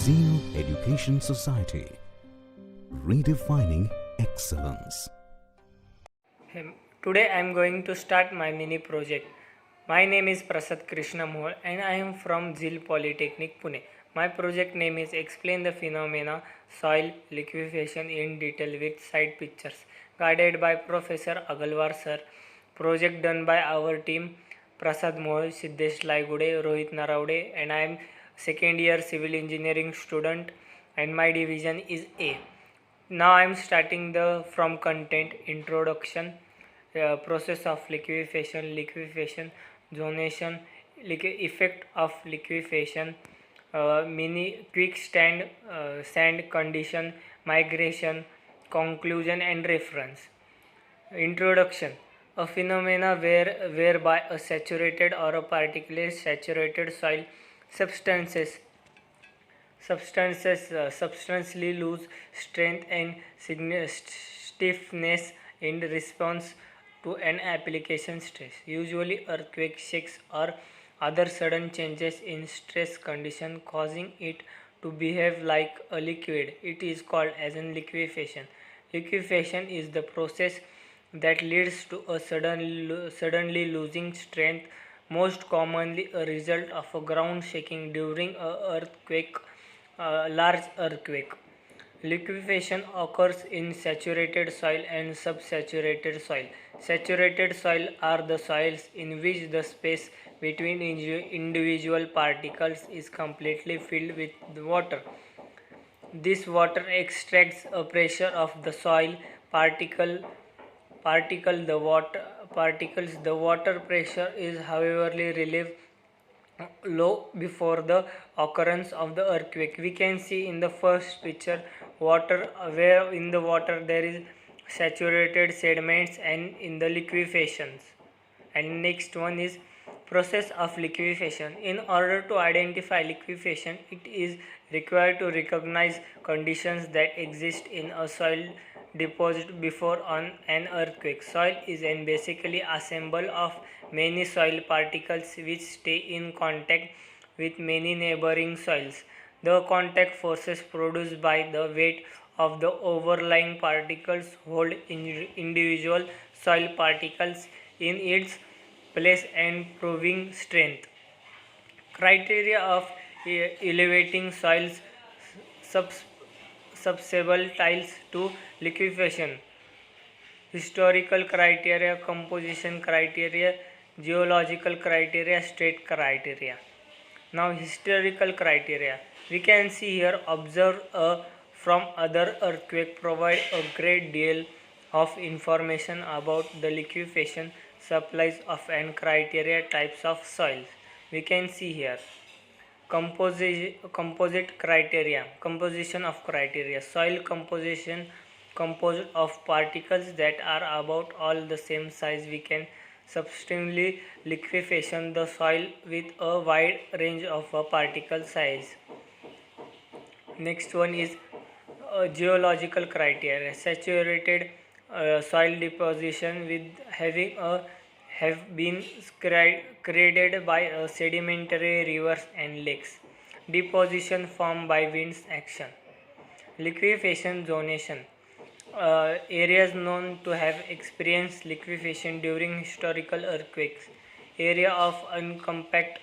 Zeo Education Society, redefining excellence. Today I am going to start my mini project. My name is Prasad Krishna Mohal and I am from Zil Polytechnic Pune. My project name is Explain the Phenomena Soil Liquefaction in Detail with Side Pictures, guided by Professor Agalwar Sir. Project done by our team Prasad Mohal, Siddesh Laigude, Rohit Naravde, and I am second year civil engineering student and my division is A. Now I am starting the from content introduction, process of liquefaction, zonation, effect of liquefaction, mini quick sand condition, migration, conclusion and reference. Introduction: a phenomena whereby a saturated or a particularly saturated soil substances substantially lose strength and stiffness in response to an application stress, usually earthquake shakes or other sudden changes in stress condition causing it to behave like a liquid. It is called as an liquefaction. Liquefaction is the process that leads to a suddenly losing strength, most commonly a result of a ground shaking during a large earthquake. Liquefaction occurs in saturated soil and subsaturated soil. Saturated soil are the soils in which the space between individual particles is completely filled with water. This water extracts a pressure of the soil particles. The water pressure is however relieved low before the occurrence of the earthquake. We can see in the first picture water, where in the water there is saturated sediments and in the liquefations. And next one is process of liquefaction. In order to identify liquefaction, it is required to recognize conditions that exist in a soil deposit before an earthquake. Soil is basically assemble of many soil particles which stay in contact with many neighboring soils. The contact forces produced by the weight of the overlying particles hold individual soil particles in its place and proving strength. Criteria of elevating soils susceptible to liquefaction: historical criteria, composition criteria, geological criteria, state criteria. Now historical criteria, we can see here observe from other earthquake provide a great deal of information about the liquefaction supplies of and criteria types of soils. We can see here composite criteria, composition of criteria, soil composition composed of particles that are about all the same size. We can substantially liquefaction the soil with a wide range of particle size. Next one is geological criteria, saturated soil deposition with having a have been created by sedimentary rivers and lakes. Deposition formed by winds action. Liquefaction zonation. Areas known to have experienced liquefaction during historical earthquakes. Area of uncompact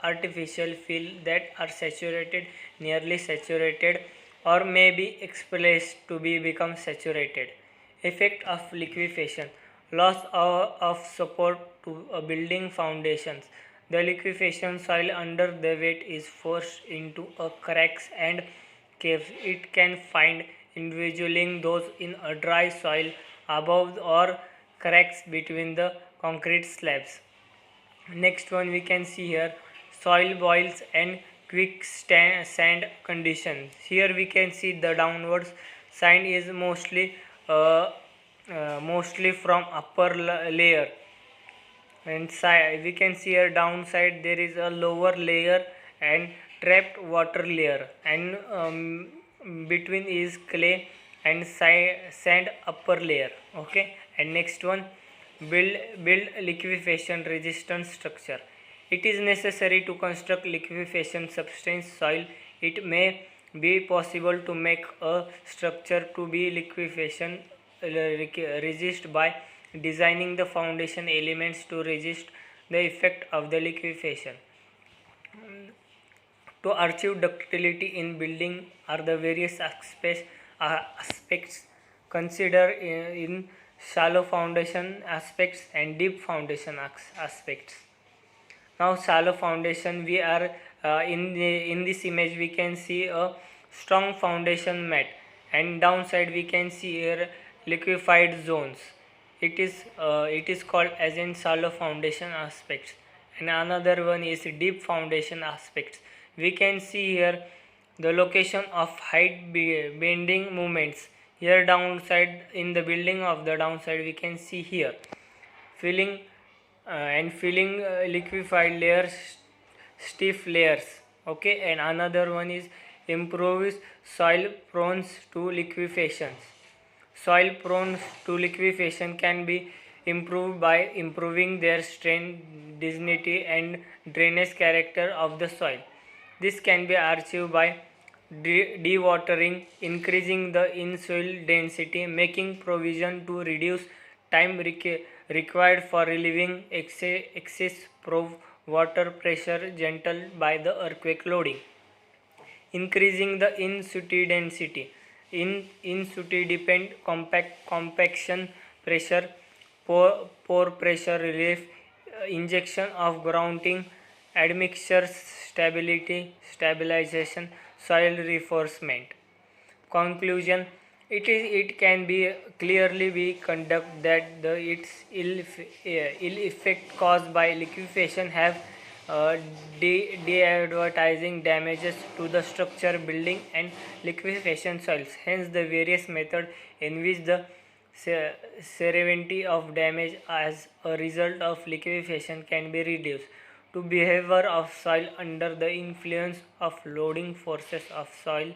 artificial fill that are saturated, nearly saturated, or may be expressed to be become saturated. Effect of liquefaction: loss of support to a building foundations. The liquefaction soil under the weight is forced into a cracks and caves. It can find individually those in a dry soil above or cracks between the concrete slabs. Next one we can see here soil boils and quick sand conditions. Here we can see the downwards sand is mostly from upper layer, and side we can see here downside there is a lower layer and trapped water layer, and between is clay and sand upper layer. Okay, and next one build liquefaction resistant structure. It is necessary to construct liquefaction substance soil it may be possible to make a structure to be liquefaction resist by designing the foundation elements to resist the effect of the liquefaction. To achieve ductility in building are the various aspects considered in shallow foundation aspects and deep foundation aspects. Now shallow foundation, we are in this image we can see a strong foundation mat, and downside we can see here liquefied zones. It is called as in shallow foundation aspects. And another one is deep foundation aspects. We can see here the location of height bending movements. Here downside, in the building of the downside we can see here filling liquefied layers, stiff layers. Okay, and another one is improves soil prone to liquefaction. Soil prone to liquefaction can be improved by improving their strength, density and drainage character of the soil. This can be achieved by dewatering, increasing the in-soil density, making provision to reduce time required for relieving excess water pressure gentle by the earthquake loading. Increasing the in-situ density. In-situ depend compaction pressure, pore pressure relief, injection of grouting, admixture stabilization, soil reinforcement. Conclusion: it can be clearly be conducted that its ill effect caused by liquefaction have de-advertising damages to the structure, building and liquefaction soils. Hence the various methods in which the severity of damage as a result of liquefaction can be reduced. To behavior of soil under the influence of loading forces of soil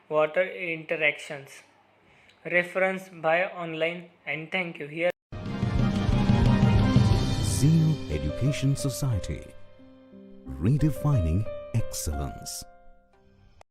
water interactions. Reference by online, and thank you. Here Zeal Education Society, redefining excellence.